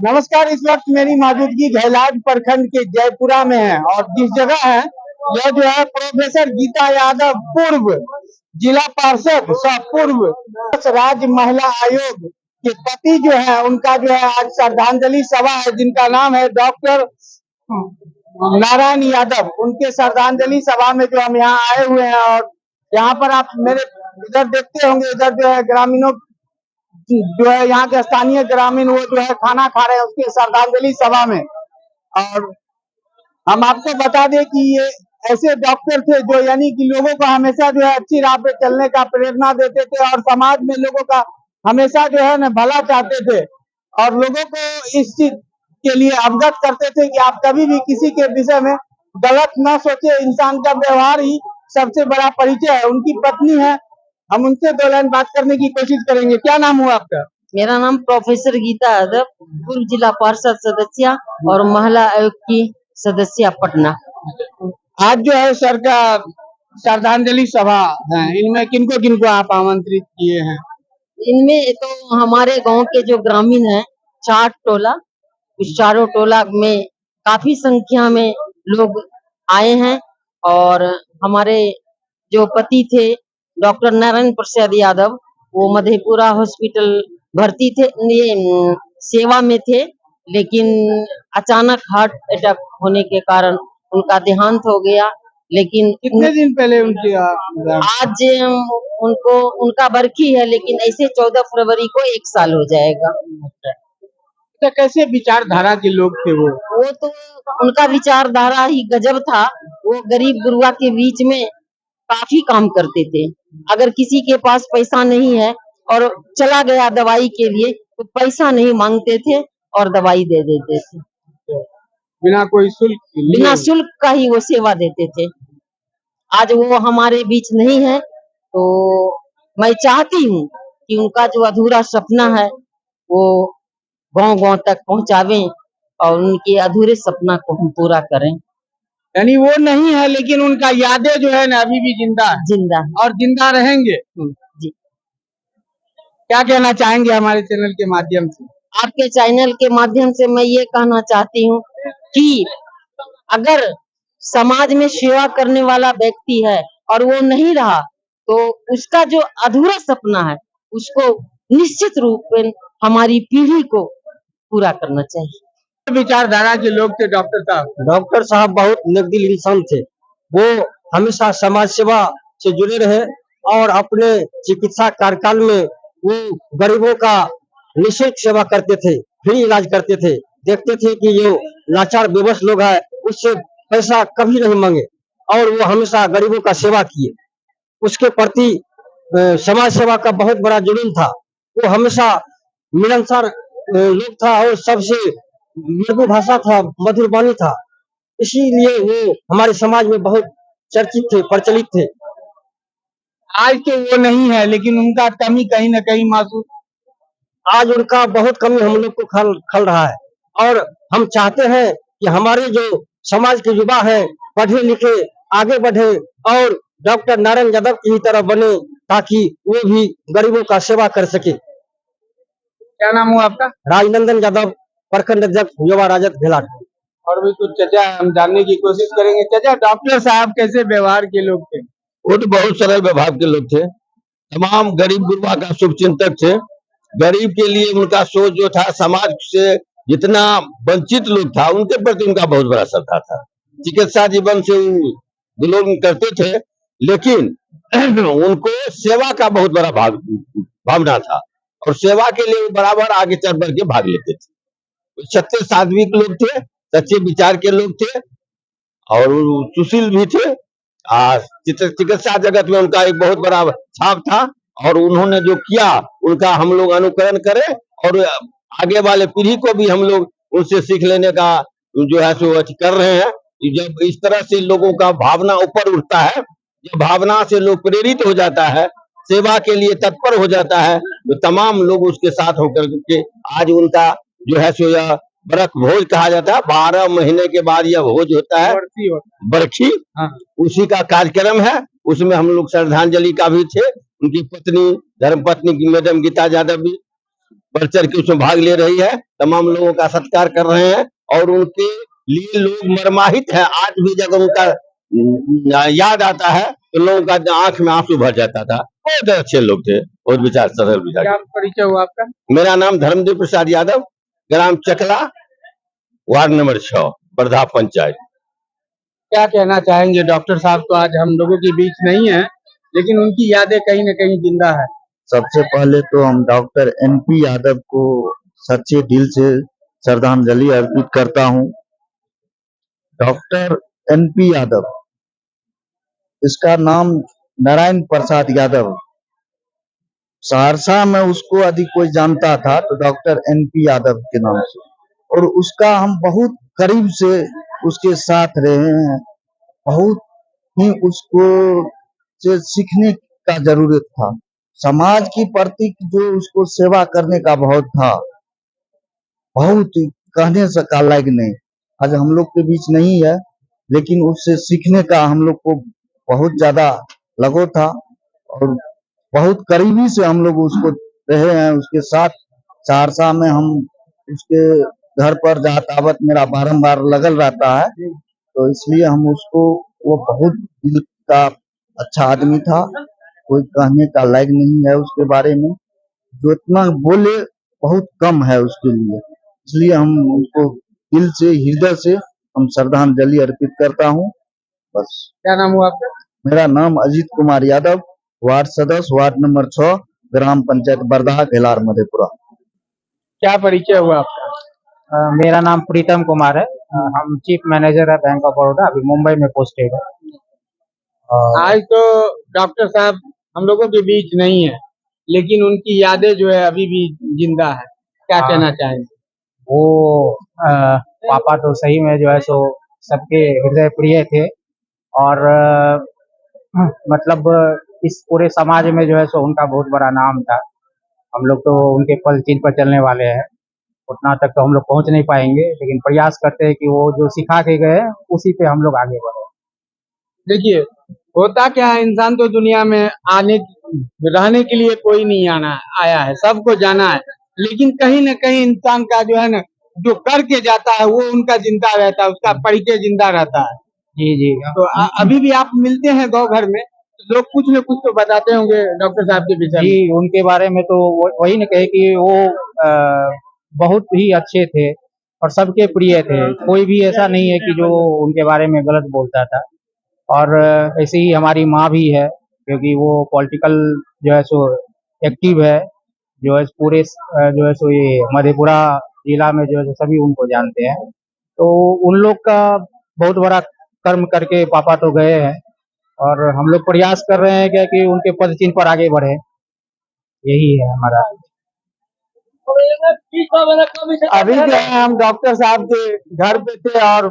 नमस्कार। इस वक्त मेरी मौजूदगी घैलाज प्रखंड के जयपुरा में है और जिस जगह है यह जो है प्रोफेसर गीता यादव पूर्व जिला पार्षद सह पूर्व राज्य महिला आयोग के पति जो है उनका जो है आज श्रद्धांजलि सभा है, जिनका नाम है डॉक्टर नारायण यादव। उनके श्रद्धांजलि सभा में जो हम यहाँ आए हुए हैं और यहाँ पर आप मेरे इधर देखते होंगे, इधर जो है ग्रामीणों जो है यहाँ के स्थानीय ग्रामीण वो जो है खाना खा रहे हैं उसके श्रद्धांजलि सभा में। और हम आपको बता दें कि ये ऐसे डॉक्टर थे जो यानी कि लोगों को हमेशा जो है अच्छी राह पे चलने का प्रेरणा देते थे और समाज में लोगों का हमेशा जो है ना भला चाहते थे और लोगों को इस चीज के लिए अवगत करते थे कि आप कभी भी किसी के विषय में गलत न सोचे। इंसान का व्यवहार ही सबसे बड़ा परिचय है। उनकी पत्नी है, हम उनसे दो लाइन बात करने की कोशिश करेंगे। क्या नाम हुआ आपका? मेरा नाम प्रोफेसर गीता यादव, पूर्व जिला पार्षद सदस्य और महिला आयोग की सदस्य पटना। आज जो है सर का श्रद्धांजलि सभा है, इनमें किनको किनको आप आमंत्रित किए हैं? इनमें तो हमारे गांव के जो ग्रामीण हैं 4 टोला, उस चारों टोला में काफी संख्या में लोग आए हैं और हमारे जो पति थे डॉक्टर नारायण प्रसाद यादव वो मधेपुरा हॉस्पिटल भर्ती थे, ये सेवा में थे, लेकिन अचानक हार्ट अटैक होने के कारण उनका देहांत हो गया। लेकिन कितने दिन पहले उनकी आज उनको उनका बरखी है, लेकिन ऐसे 14 फरवरी को 1 साल हो जाएगा। तो कैसे विचारधारा के लोग थे वो तो उनका विचारधारा ही गजब था। वो गरीब गुरुआ के बीच में काफी काम करते थे। अगर किसी के पास पैसा नहीं है और चला गया दवाई के लिए तो पैसा नहीं मांगते थे और दवाई दे देते थे बिना कोई शुल्क, बिना शुल्क का ही वो सेवा देते थे। आज वो हमारे बीच नहीं है, तो मैं चाहती हूँ कि उनका जो अधूरा सपना है वो गांव-गांव तक पहुँचावें और उनके अधूरे सपना को हम पूरा करें। यानी वो नहीं है लेकिन उनका यादें जो है ना अभी भी जिंदा है, जिंदा और जिंदा रहेंगे। जी। क्या कहना चाहेंगे हमारे चैनल के माध्यम से? आपके चैनल के माध्यम से मैं ये कहना चाहती हूँ कि अगर समाज में सेवा करने वाला व्यक्ति है और वो नहीं रहा तो उसका जो अधूरा सपना है उसको निश्चित रूप में हमारी पीढ़ी को पूरा करना चाहिए। विचारधारा के लोग थे डॉक्टर साहब। डॉक्टर साहब बहुत नेकदिल इंसान थे। वो हमेशा समाज सेवा से जुड़े रहे और अपने चिकित्सा कार्यकाल में वो गरीबों का निःशुल्क सेवा करते थे, फ्री इलाज करते थे। देखते थे कि जो लाचार बेबस लोग हैं उससे पैसा कभी नहीं मांगे और वो हमेशा गरीबों का सेवा किए। उसके प्रति समाज सेवा का बहुत बड़ा जुनून था। वो हमेशा मिलनसार लोग था और सबसे मृदु भाषा था, मधुर वाणी था, इसीलिए वो हमारे समाज में बहुत चर्चित थे, प्रचलित थे। आज तो वो नहीं है लेकिन उनका कमी कहीं न कहीं महसूस, आज उनका बहुत कमी हम लोग को खल रहा है और हम चाहते हैं कि हमारे जो समाज के युवा है पढ़े लिखे आगे बढ़े और डॉक्टर नारायण यादव की तरह बने ताकि वो भी गरीबों का सेवा कर सके। क्या नाम हुआ आपका? राजनंदन यादव, प्रखंड अध्यक्ष युवा राजद घैलाज। और भी कुछ चर्चा हम जानने की कोशिश करेंगे। चर्चा डॉक्टर साहब कैसे व्यवहार के लोग थे? वो तो बहुत सरल व्यवहार के लोग थे, तमाम गरीब गुरबा का शुभचिंतक थे। गरीब के लिए उनका सोच जो था, समाज से जितना वंचित लोग था उनके प्रति उनका बहुत बड़ा श्रद्धा था। चिकित्सा जीवन से बिलोंग करते थे, लेकिन उनको सेवा का बहुत बड़ा भावना था और सेवा के लिए बराबर आगे चढ़ बढ़ के भाग लेते थे। सच्चे सात्विक लोग थे, सच्चे विचार के लोग थे और सुशील भी थे। चिकित्सा जगत में उनका एक बहुत बड़ा छाप था और उन्होंने जो किया उनका हम लोग अनुकरण करें और आगे वाले पीढ़ी को भी हम लोग उनसे सीख लेने का जो है सो कर रहे हैं। जब इस तरह से लोगों का भावना ऊपर उठता है, जब भावना से लोग प्रेरित हो जाता है, सेवा के लिए तत्पर हो जाता है, तो तमाम लोग उसके साथ होकर के आज उनका जो है सो यह बरख भोज कहा जाता है। 12 महीने के बाद यह भोज होता है, बरखी। उसी का कार्यक्रम है, उसमें हम लोग श्रद्धांजलि का भी थे। उनकी पत्नी धर्मपत्नी की मैडम गीता यादव भी बढ़ चढ़ के उसमें भाग ले रही है, तमाम लोगों का सत्कार कर रहे हैं और उनके लिए लोग मर्माहित है। आज भी जब उनका याद आता है तो लोगों का आंख में आंसू भर जाता था। बहुत अच्छे लोग थे, बहुत विचार सरल विचार। क्या परिचय हुआ आपका? मेरा नाम धर्मदेव प्रसाद यादव, ग्राम चकला, वार्ड नंबर 6, बरधा पंचायत। क्या कहना चाहेंगे? डॉक्टर साहब तो आज हम लोगों के बीच नहीं है, लेकिन उनकी यादें कहीं न कहीं जिंदा है। सबसे पहले तो हम डॉक्टर एनपी यादव को सच्चे दिल से श्रद्धांजलि अर्पित करता हूं। डॉक्टर एनपी यादव, इसका नाम नारायण प्रसाद यादव। सहरसा में उसको यदि कोई जानता था तो डॉक्टर एनपी यादव के नाम से, और उसका हम बहुत करीब से उसके साथ रहे हैं। बहुत ही उसको से सीखने का जरूरत था। समाज की प्रति जो उसको सेवा करने का बहुत था, बहुत कहने से का लायक नहीं। आज हम लोग के बीच नहीं है, लेकिन उससे सीखने का हम लोग को बहुत ज्यादा लगो था और बहुत करीबी से हम लोग उसको रहे हैं उसके साथ। सहरसा में हम उसके घर पर जातावत मेरा बारंबार लगल रहता है, तो इसलिए हम उसको, वो बहुत दिल का अच्छा आदमी था, कोई कहने का लायक नहीं है उसके बारे में। जो इतना बोले बहुत कम है उसके लिए, इसलिए हम उनको दिल से, हृदय से हम श्रद्धांजलि अर्पित करता हूँ। बस। क्या नाम हुआ आपका? मेरा नाम अजीत कुमार यादव, वार्ड सदस्य, वार्ड नंबर 6, ग्राम पंचायत बरधा, घेलार, मधेपुरा। क्या परिचय हुआ आपका? मेरा नाम प्रीतम कुमार है। हम चीफ मैनेजर है बैंक ऑफ बड़ौदा, अभी मुंबई में पोस्टेड है। आज तो डॉक्टर साहब हम लोगों के बीच नहीं है, लेकिन उनकी यादें जो है अभी भी जिंदा है। क्या हाँ। कहना चाहेंगे? वो पापा तो सही में जो है सो सबके हृदय प्रिय थे, और मतलब इस पूरे समाज में जो है सो उनका बहुत बड़ा नाम था। हम लोग तो उनके पल चिन्ह पर चलने वाले हैं, उतना तक तो हम लोग पहुंच नहीं पाएंगे, लेकिन प्रयास करते हैं कि वो जो सिखा के गए उसी पे हम लोग आगे बढ़े। देखिए, होता क्या है, इंसान तो दुनिया में रहने के लिए कोई नहीं आया है, सबको जाना है, लेकिन कहीं न कहीं इंसान का जो है ना, जो करके जाता है वो उनका जिंदा रहता है, उसका परिचय जिंदा रहता है। जी जी। तो अभी भी आप मिलते हैं गाँव घर में, तो लोग कुछ न कुछ तो बताते होंगे डॉक्टर साहब के विषय में। जी, उनके बारे में तो वही न कहे कि वो बहुत ही अच्छे थे और सबके प्रिय थे। कोई भी ऐसा नहीं है कि जो उनके बारे में गलत बोलता था। और ऐसे ही हमारी माँ भी है, क्योंकि वो पॉलिटिकल जो है सो एक्टिव है, जो है पूरे जो है सो ये मधेपुरा जिला में जो है सो सभी उनको जानते हैं। तो उन लोग का बहुत बड़ा कर्म करके पापा तो गए हैं, और हम लोग प्रयास कर रहे हैं क्या कि उनके पद चिन्ह पर आगे बढ़े, यही है हमारा। अभी जो है हम डॉक्टर साहब के घर पे थे और